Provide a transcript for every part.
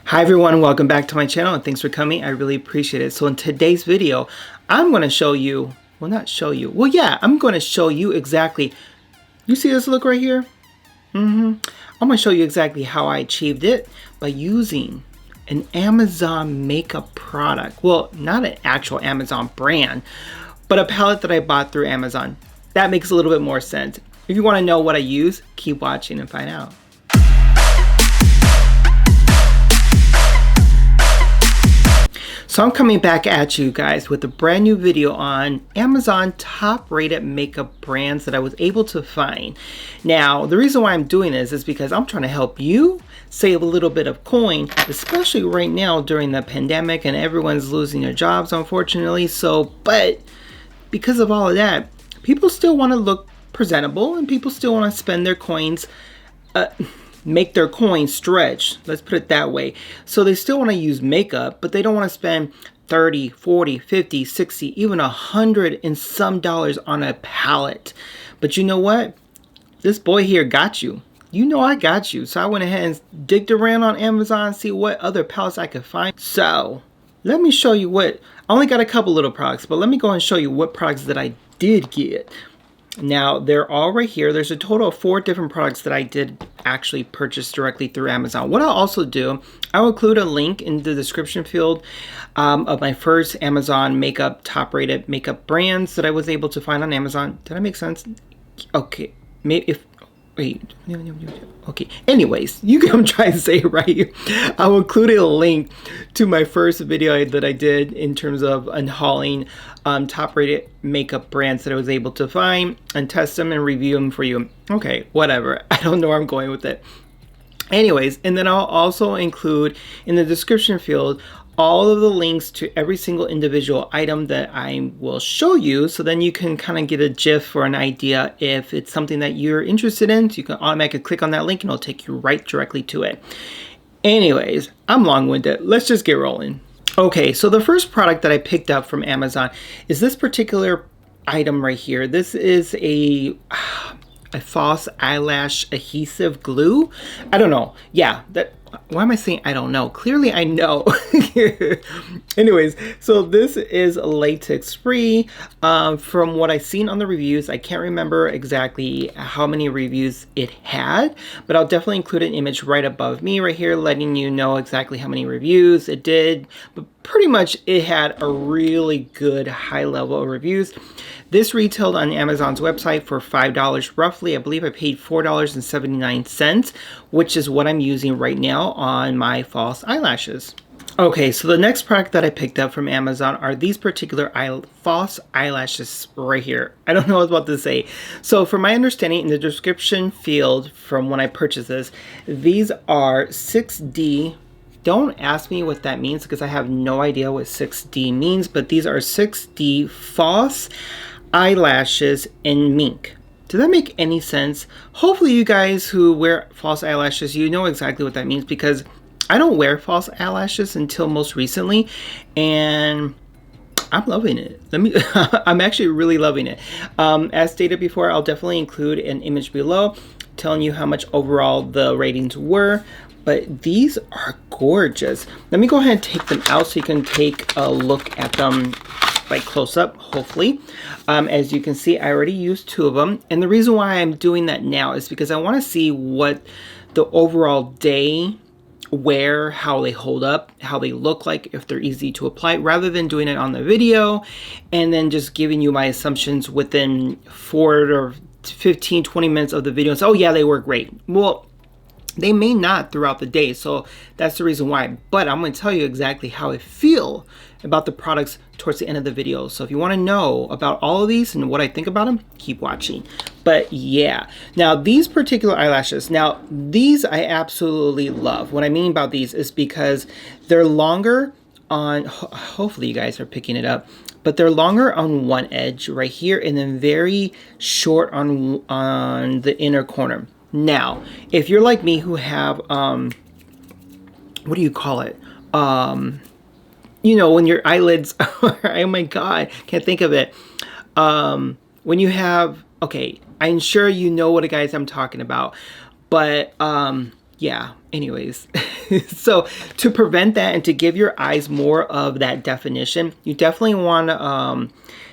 Hi everyone, welcome back to my channel and thanks for coming. I really appreciate it. So in today's video, I'm going to show you, I'm going to show you exactly, you see this look right here? I'm going to show you exactly how I achieved it by using an Amazon makeup product. Well, not an actual Amazon brand, but a palette that I bought through Amazon. That makes a little bit more sense. If you want to know what I use, keep watching and find out. So I'm coming back at you guys with a brand new video on Amazon top rated makeup brands that I was able to find. Now, the reason why I'm doing this is because I'm trying to help you save a little bit of coin, especially right now during the pandemic and everyone's losing their jobs, unfortunately. But because of all of that, people still want to look presentable and people still want to spend their coins, make their coins stretch, let's put it that way. So they still want to use makeup, but they don't want to spend 30, 40, 50, 60, even $100 and some dollars on a palette. But you know what? This boy here got you. You know I got you. So I went ahead and digged around on Amazon, see what other palettes I could find. So let me show you what, I only got a couple little products, but let me go and show you what products that I did get. Now, they're all right here. There's a total of 4 different products that I did actually purchase directly through Amazon. What I'll also do, I'll include a link in the description field of my first Amazon makeup, top-rated makeup brands that I was able to find on Amazon. Did I make sense? Okay, maybe if... Wait, okay. Anyways, you can try to say it right here. I'll include a link to my first video that I did in terms of unhauling top-rated makeup brands that I was able to find and test them and review them for you. Okay, whatever. I don't know where I'm going with it. Anyways, and then I'll also include in the description field all of the links to every single individual item that I will show you, so then you can kind of get a gif or an idea if it's something that you're interested in. So you can automatically click on that link and it'll take you right directly to it. Anyways, I'm long-winded. Let's just get rolling. Okay, so the first product that I picked up from Amazon is this particular item right here. This is a false eyelash adhesive glue. I don't know. Yeah, why am I saying I don't know? Clearly I know. Anyways, so this is latex free. From what I've seen on the reviews, I can't remember exactly how many reviews it had, but I'll definitely include an image right above me right here letting you know exactly how many reviews it did. But pretty much it had a really good high level of reviews. This retailed on Amazon's website for $5 roughly. I believe I paid $4.79, which is what I'm using right now on my false eyelashes. Okay, so the next product that I picked up from Amazon are these particular false eyelashes right here. I don't know what I was about to say. So from my understanding, in the description field from when I purchased this, these are 6D. Don't ask me what that means because I have no idea what 6D means, but these are 6D false eyelashes in mink. Does that make any sense? Hopefully you guys who wear false eyelashes, you know exactly what that means, because I don't wear false eyelashes until most recently and I'm loving it. I'm actually really loving it. As stated before, I'll definitely include an image below telling you how much overall the ratings were. But these are gorgeous. Let me go ahead and take them out so you can take a look at them like close up, hopefully. As you can see, I already used 2 of them. And the reason why I'm doing that now is because I want to see what the overall day wear, how they hold up, how they look like, if they're easy to apply, rather than doing it on the video and then just giving you my assumptions within 4 or 15, 20 minutes of the video. So, oh yeah, they work great. Well, they may not throughout the day, so that's the reason why. But I'm going to tell you exactly how I feel about the products towards the end of the video. So if you want to know about all of these and what I think about them, keep watching. But yeah, now these particular eyelashes, now these I absolutely love. What I mean about these is because they're longer on, hopefully you guys are picking it up, but they're longer on one edge right here and then very short on the inner corner. Now, if you're like me who have, what do you call it? You know, when your eyelids, oh my God, can't think of it. When you have, okay, I'm sure you know what guys I'm talking about, but yeah, anyways. So to prevent that and to give your eyes more of that definition, you definitely want to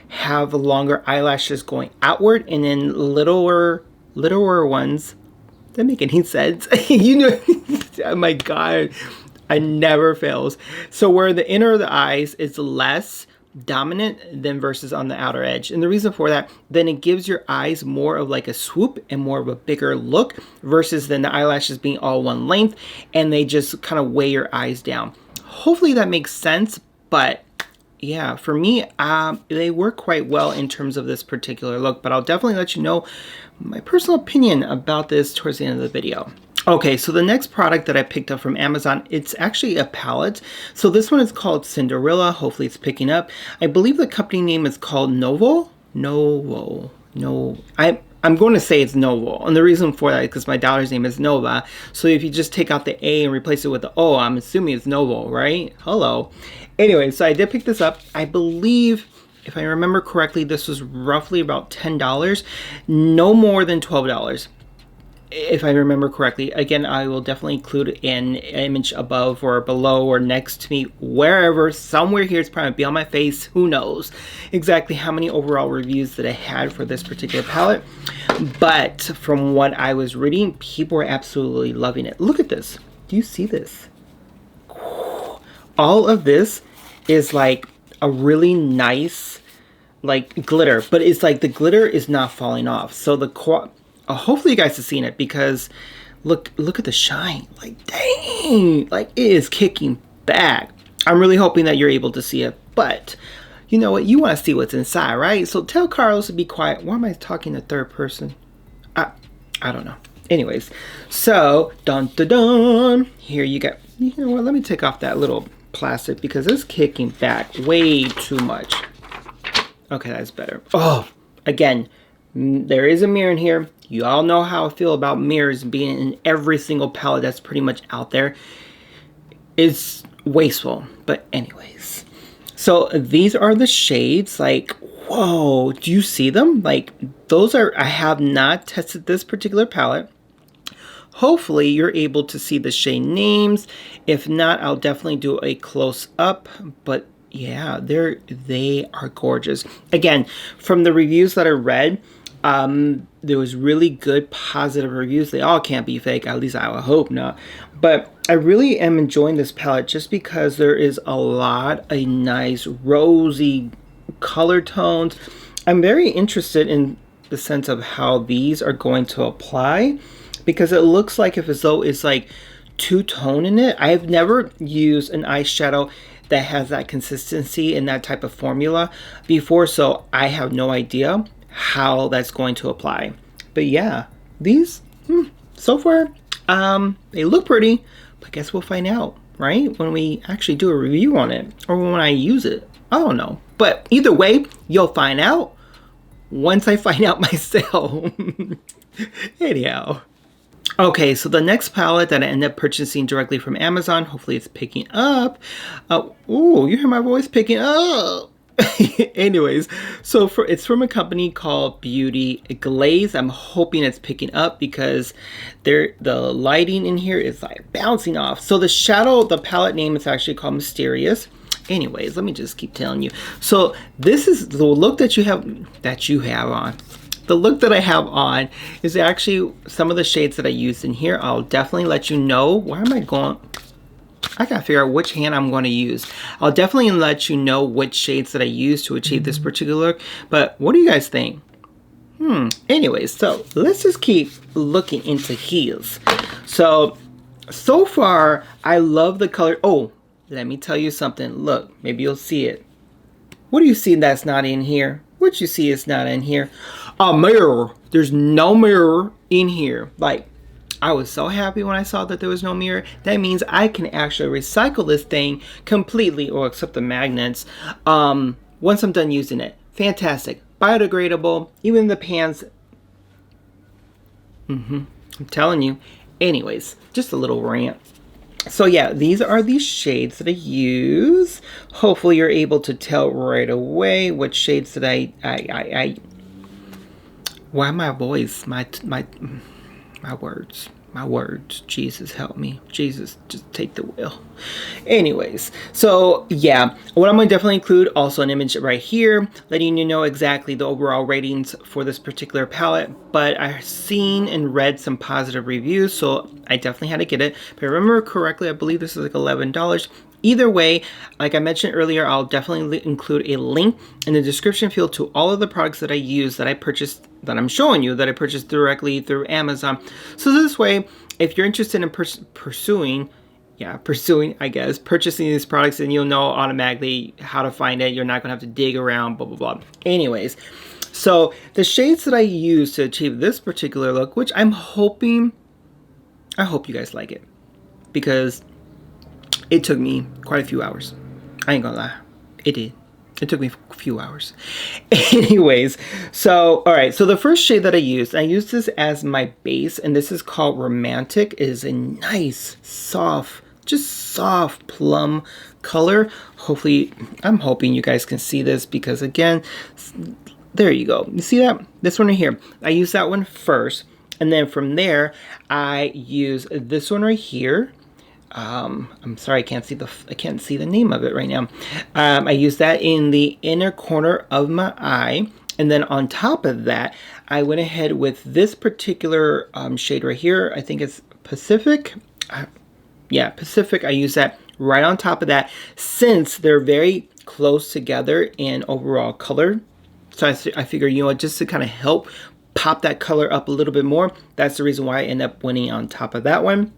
have longer eyelashes going outward, and then littler ones. Does that make any sense? You know, oh my god, I never fails. So where the inner of the eyes is less dominant than versus on the outer edge, and the reason for that, then it gives your eyes more of like a swoop and more of a bigger look versus than the eyelashes being all one length and they just kind of weigh your eyes down. Hopefully that makes sense, but yeah, for me, they work quite well in terms of this particular look, but I'll definitely let you know my personal opinion about this towards the end of the video. Okay, so the next product that I picked up from Amazon, it's actually a palette. So this one is called Cinderella. Hopefully it's picking up. I believe the company name is called Novo. I'm going to say it's Novo. And the reason for that is because my daughter's name is Nova. So if you just take out the A and replace it with the O, I'm assuming it's Novo, right? Hello. Anyway, so I did pick this up. I believe, if I remember correctly, this was roughly about $10. No more than $12. If I remember correctly. Again, I will definitely include an image above or below or next to me, wherever, somewhere here. It's probably be on my face. Who knows exactly how many overall reviews that I had for this particular palette. But from what I was reading, people were absolutely loving it. Look at this. Do you see this? All of this is like a really nice like glitter, but it's like the glitter is not falling off. So the hopefully you guys have seen it, because look at the shine. Like, dang, like it is kicking back. I'm really hoping that you're able to see it, but you know what? You want to see what's inside, right? So tell Carlos to be quiet. Why am I talking to third person? I don't know. Anyways, so dun dun dun. Here you go. You know what? Let me take off that little plastic because it's kicking back way too much. Okay, that's better. Oh, again, there is a mirror in here. You all know how I feel about mirrors being in every single palette that's pretty much out there. It's wasteful. But anyways. So these are the shades. Like, whoa. Do you see them? Like, those are... I have not tested this particular palette. Hopefully you're able to see the shade names. If not, I'll definitely do a close-up. But yeah, they are gorgeous. Again, from the reviews that I read... there was really good positive reviews. They all can't be fake, at least I would hope not. But I really am enjoying this palette just because there is a lot of nice rosy color tones. I'm very interested in the sense of how these are going to apply, because it looks like as though it's like two-tone in it. I've never used an eyeshadow that has that consistency and that type of formula before, so I have no idea how that's going to apply. But yeah, these so far they look pretty, but guess we'll find out, right, when we actually do a review on it, or when I use it. I don't know, but either way you'll find out once I find out myself. Anyhow, okay, so the next palette that I ended up purchasing directly from Amazon, hopefully it's picking up. Oh, you hear my voice picking up. Anyways, so it's from a company called Glazed. I'm hoping it's picking up because the lighting in here is like bouncing off. So the palette name is actually called Mysterious. Anyways, let me just keep telling you. So this is the look that you have on. The look that I have on is actually some of the shades that I used in here. I'll definitely let you know. Why am I going? I gotta figure out which hand I'm going to use. I'll definitely let you know which shades that I use to achieve this particular look. But what do you guys think? Anyways, so let's just keep looking into heels. So far, I love the color. Oh, let me tell you something. Look, maybe you'll see it. What do you see that's not in here? What you see is not in here. A mirror. There's no mirror in here. Like, I was so happy when I saw that there was no mirror. That means I can actually recycle this thing completely, or except the magnets, once I'm done using it. Fantastic. Biodegradable. Even the pans. I'm telling you. Anyways, just a little rant. So yeah, these are the shades that I use. Hopefully you're able to tell right away what shades that I why my voice, my words. My words, Jesus help me. Jesus, just take the wheel. Anyways, so yeah, what I'm going to definitely include also an image right here, letting you know exactly the overall ratings for this particular palette. But I've seen and read some positive reviews, so I definitely had to get it. If I remember correctly, I believe this is like $11. Either way, like I mentioned earlier, I'll definitely include a link in the description field to all of the products that I use, that I purchased, that I'm showing you, that I purchased directly through Amazon. So this way, if you're interested in pursuing, I guess, purchasing these products, then you'll know automatically how to find it. You're not gonna have to dig around, blah, blah, blah. Anyways, so the shades that I use to achieve this particular look, which I hope you guys like it, because it took me quite a few hours. I ain't gonna lie, it did. It took me a few hours. Anyways, so, all right. So the first shade that I used this as my base, and this is called Romantic. It is a nice, soft, just soft plum color. Hopefully, I'm hoping you guys can see this, because again, there you go. You see that? This one right here. I use that one first. And then from there, I use this one right here. I'm sorry, I can't see the name of it right now. I use that in the inner corner of my eye, and then on top of that, I went ahead with this particular shade right here. I think it's Pacific. Yeah, Pacific. I use that right on top of that, since they're very close together in overall color. So I figure, you know what, just to kind of help pop that color up a little bit more, that's the reason why I end up winning on top of that one.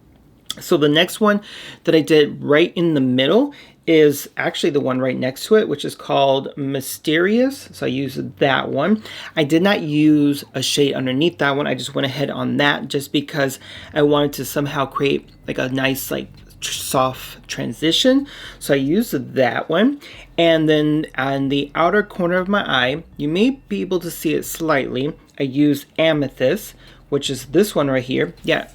So the next one that I did right in the middle is actually the one right next to it, which is called Mysterious. So I used that one. I did not use a shade underneath that one. I just went ahead on that just because I wanted to somehow create like a nice, like, soft transition. So I used that one. And then on the outer corner of my eye, you may be able to see it slightly, I used Amethyst, which is this one right here. Yeah,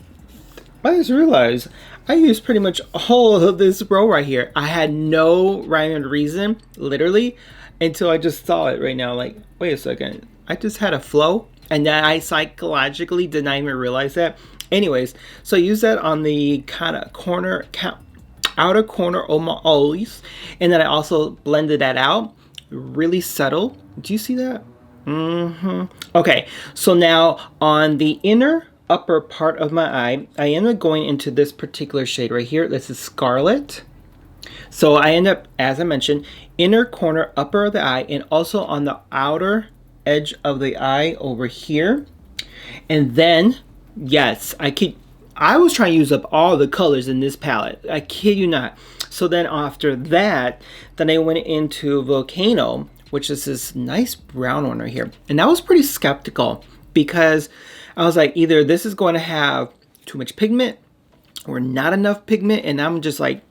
I just realized I used pretty much all of this row right here. I had no rhyme and reason, literally, until I just saw it right now. Like, wait a second, I just had a flow, and then I psychologically did not even realize that. Anyways, so I use that on the kind of outer corner of my eyes, and then I also blended that out, really subtle. Do you see that? Okay, so now on the inner upper part of my eye, I end up going into this particular shade right here. This is Scarlet. So I end up, as I mentioned, inner corner upper of the eye, and also on the outer edge of the eye over here. And then, yes, I was trying to use up all the colors in this palette. I kid you not. So then after that, then I went into Volcano, which is this nice brown one right here. And I was pretty skeptical, because I was like, either this is going to have too much pigment or not enough pigment, and I'm just like,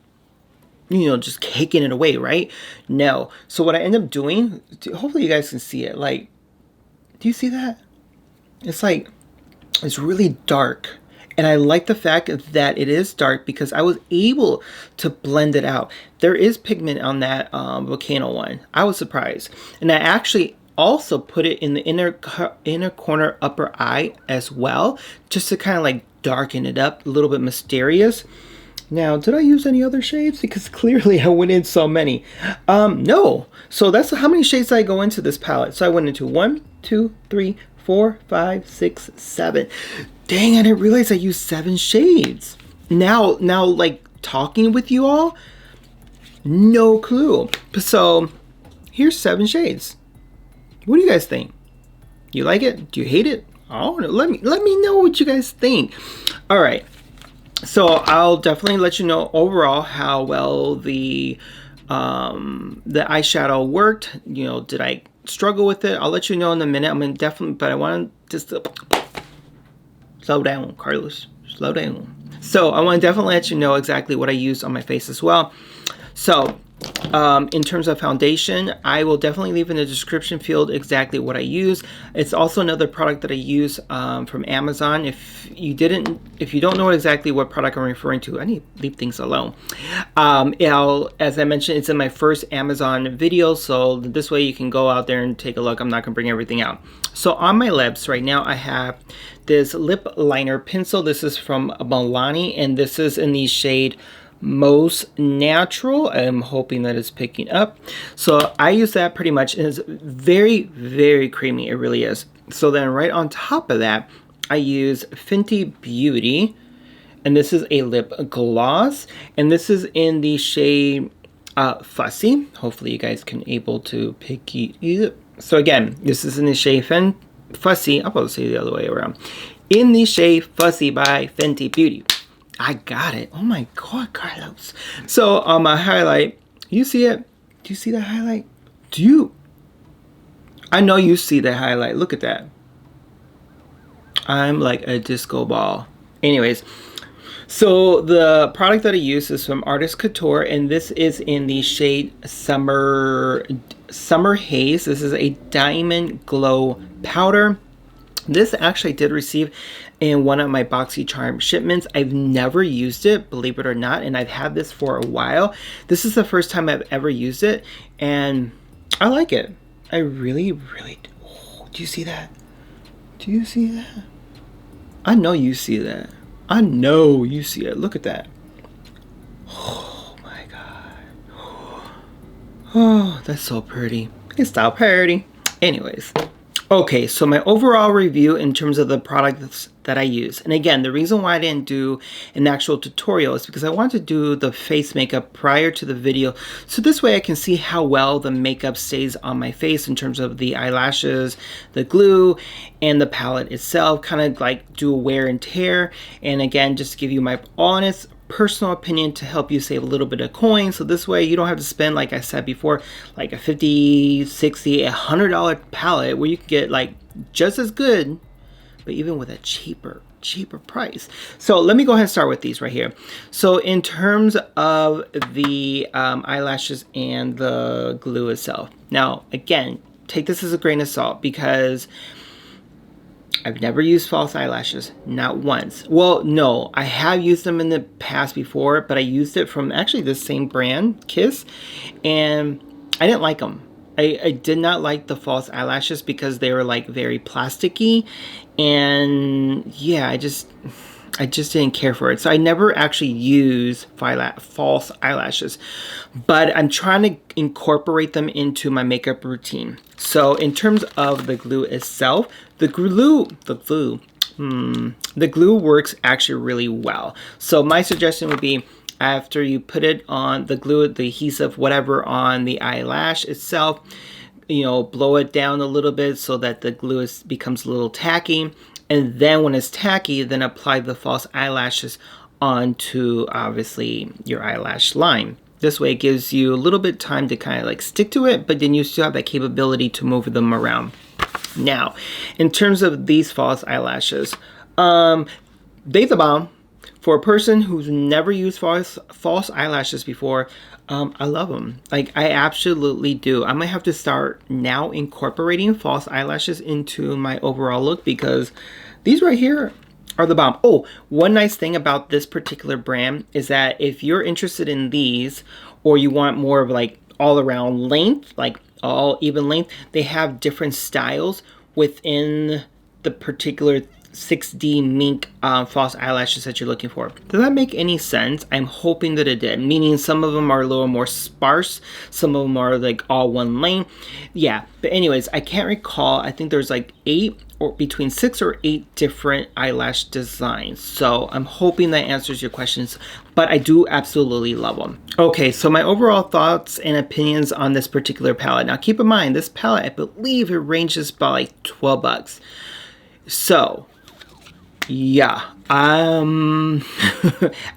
you know, just caking it away, right? No. So what I end up doing, hopefully you guys can see it. Like, do you see that? It's like, it's really dark. And I like the fact that it is dark, because I was able to blend it out. There is pigment on that Volcano one. I was surprised. And I actually also put it in the inner corner upper eye as well, just to kind of like darken it up, a little bit mysterious. Now, did I use any other shades? Because clearly I went in so many. No. So that's how many shades I go into this palette. So I went into 1, 2, 3, 4, 5, 6, 7. Dang, I didn't realize I used 7 shades. Now like talking with you all, no clue. So here's 7 shades. What do you guys think? You like it? Do you hate it? I don't know. Let me know what you guys think. All right. So I'll definitely let you know overall how well the eyeshadow worked. You know, did I struggle with it? I'll let you know in a minute. I'm gonna definitely, but I want to just slow down, Carlos. Slow down. So I want to definitely let you know exactly what I used on my face as well. So in terms of foundation, I will definitely leave in the description field exactly what I use. It's also another product that I use from Amazon. If you don't know exactly what product I'm referring to, I need to leave things alone. As I mentioned, it's in my first Amazon video, so this way you can go out there and take a look. I'm not gonna bring everything out. So on my lips right now, I have this lip liner pencil. This is from Milani, and this is in the shade Most Natural. I'm hoping that it's picking up. So I use that pretty much, and it's very, very creamy. It really is. So then right on top of that, I use Fenty Beauty, and this is a lip gloss, and this is in the shade Fussy. Hopefully you guys can able to pick it. So again, this is in the shade Fussy. I'm supposed to say the other way around. In the shade Fussy by Fenty Beauty. I got it. Oh my God, Carlos. So on my highlight, you see it? Do you see the highlight? I know you see the highlight. Look at that. I'm like a disco ball. Anyways, so the product that I use is from Artist Couture, and this is in the shade Summer Haze. This is a Diamond Glow powder. This actually did receive in one of my BoxyCharm shipments. I've never used it, believe it or not, and I've had this for a while. This is the first time I've ever used it, and I like it. I really, really do. Oh, do you see that? Do you see that? I know you see that. I know you see it. Look at that. Oh my God. Oh, that's so pretty. It's so pretty. Anyways. Okay, so my overall review in terms of the products that I use. And again, the reason why I didn't do an actual tutorial is because I want to do the face makeup prior to the video. So this way I can see how well the makeup stays on my face in terms of the eyelashes, the glue, and the palette itself. Kind of like do a wear and tear. And again, just to give you my honest personal opinion to help you save a little bit of coin. So this way you don't have to spend, like I said before, like a $50, $60, $100 palette where you can get like just as good, but even with a cheaper price. So let me go ahead and start with these right here. So in terms of the eyelashes and the glue itself. Now, again, take this as a grain of salt because I've never used false eyelashes, not once. Well, no, I have used them in the past before, but I used it from actually the same brand, Kiss, and I didn't like them. I did not like the false eyelashes because they were like very plasticky, and yeah, I just didn't care for it. So I never actually used false eyelashes, but I'm trying to incorporate them into my makeup routine. So in terms of the glue itself, the glue works actually really well. So my suggestion would be, after you put it on the glue, the adhesive, whatever, on the eyelash itself, you know, blow it down a little bit so that the glue becomes a little tacky. And then when it's tacky, then apply the false eyelashes onto, obviously, your eyelash line. This way it gives you a little bit of time to kind of like stick to it, but then you still have that capability to move them around. Now, in terms of these false eyelashes, they the bomb. For a person who's never used false eyelashes before, I love them. Like, I absolutely do. I might have to start now incorporating false eyelashes into my overall look because these right here are the bomb. Oh, one nice thing about this particular brand is that if you're interested in these, or you want more of like all around length, like all even length, they have different styles within the particular 6D mink false eyelashes that you're looking for. Does that make any sense? I'm hoping that it did, meaning some of them are a little more sparse, some of them are like all one length. Yeah, but anyways, I can't recall. I think there's like 8 or between 6 or 8 different eyelash designs. So I'm hoping that answers your questions, but I do absolutely love them. Okay, so my overall thoughts and opinions on this particular palette. Now keep in mind, this palette, I believe it ranges by like 12 bucks. So yeah, I'm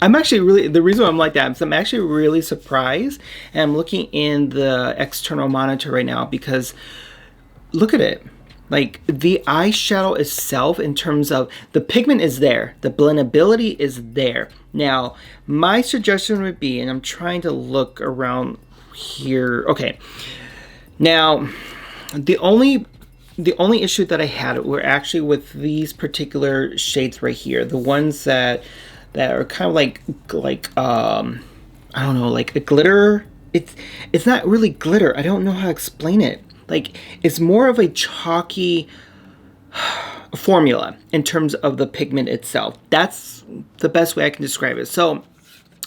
actually really, the reason I'm like that is I'm actually really surprised, and I'm looking in the external monitor right now because look at it. Like the eyeshadow itself, in terms of the pigment is there, the blendability is there. Now, my suggestion would be, and I'm trying to look around here. Okay. Now, the only issue that I had were actually with these particular shades right here. The ones that are kind of like I don't know, like a glitter. It's not really glitter. I don't know how to explain it. Like, it's more of a chalky formula in terms of the pigment itself. That's the best way I can describe it. So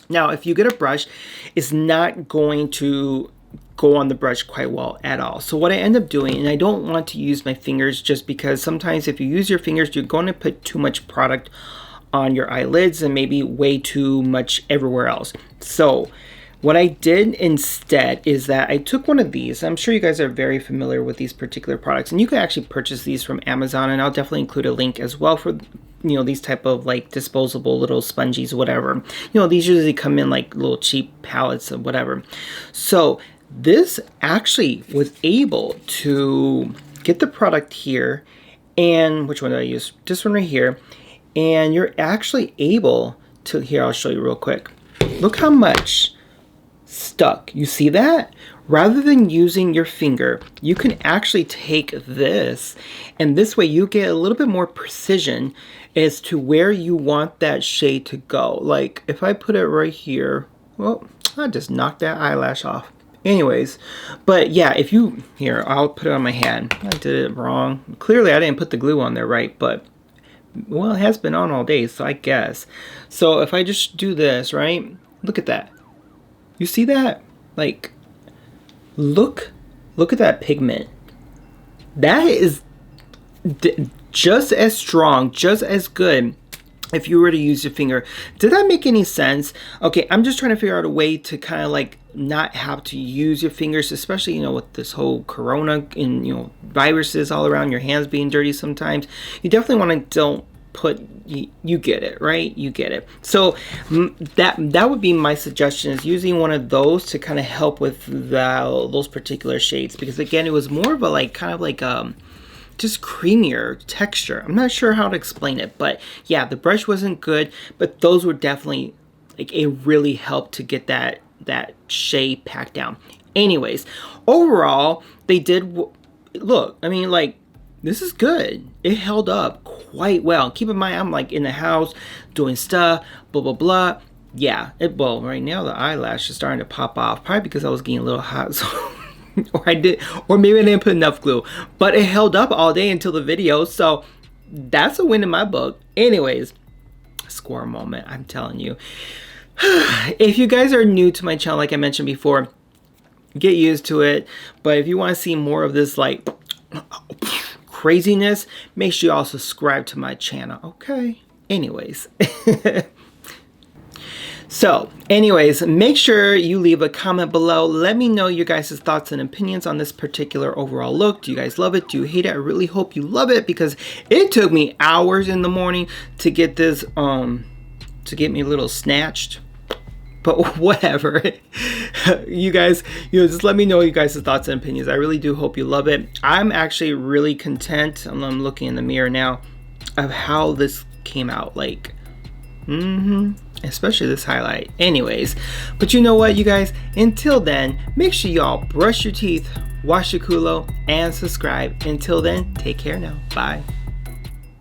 now if you get a brush, it's not going to go on the brush quite well at all. So what I end up doing, and I don't want to use my fingers, just because sometimes if you use your fingers, you're going to put too much product on your eyelids and maybe way too much everywhere else. So what I did instead is that I took one of these. I'm sure you guys are very familiar with these particular products, and you can actually purchase these from Amazon, and I'll definitely include a link as well for, you know, these type of like disposable little sponges, whatever. You know, these usually come in like little cheap pallets or whatever. So this actually was able to get the product here, and which one did I use? This one right here. And you're actually able to, here, I'll show you real quick. Look how much stuck. You see that? Rather than using your finger, you can actually take this, and this way you get a little bit more precision as to where you want that shade to go. Like if I put it right here, well, I just knocked that eyelash off. Anyways, but yeah, if you, here, I'll put it on my hand. I did it wrong. Clearly I didn't put the glue on there right, but well, it has been on all day, so I guess. So if I just do this, right? Look at that. You see that? Like, look at that pigment. That is just as strong, just as good if you were to use your finger. Did that make any sense? Okay, I'm just trying to figure out a way to kind of like not have to use your fingers, especially, you know, with this whole corona and, you know, viruses all around, your hands being dirty sometimes. You definitely want to don't put, you get it, right? You get it. So that would be my suggestion, is using one of those to kind of help with those particular shades, because again, it was more of a like kind of like just creamier texture. I'm not sure how to explain it, but yeah, the brush wasn't good, but those were definitely like, it really helped to get that shade packed down. Anyways, overall, they did look, I mean, like, this is good. It held up quite well. Keep in mind, I'm like in the house doing stuff, blah blah blah. Yeah, well, right now the eyelash is starting to pop off, probably because I was getting a little hot. So or maybe I didn't put enough glue, but it held up all day until the video, so that's a win in my book. Anyways, square moment, I'm telling you. If you guys are new to my channel, like I mentioned before, get used to it. But if you want to see more of this like craziness, make sure you all subscribe to my channel, okay? Anyways. So, anyways, make sure you leave a comment below. Let me know your guys' thoughts and opinions on this particular overall look. Do you guys love it? Do you hate it? I really hope you love it, because it took me hours in the morning to get this, to get me a little snatched. But whatever. You guys, just let me know your guys' thoughts and opinions. I really do hope you love it. I'm actually really content. I'm looking in the mirror now of how this came out. Like, especially this highlight. Anyways, but you know what, you guys, until then, make sure y'all brush your teeth, wash your culo, and subscribe. Until then, take care now. Bye.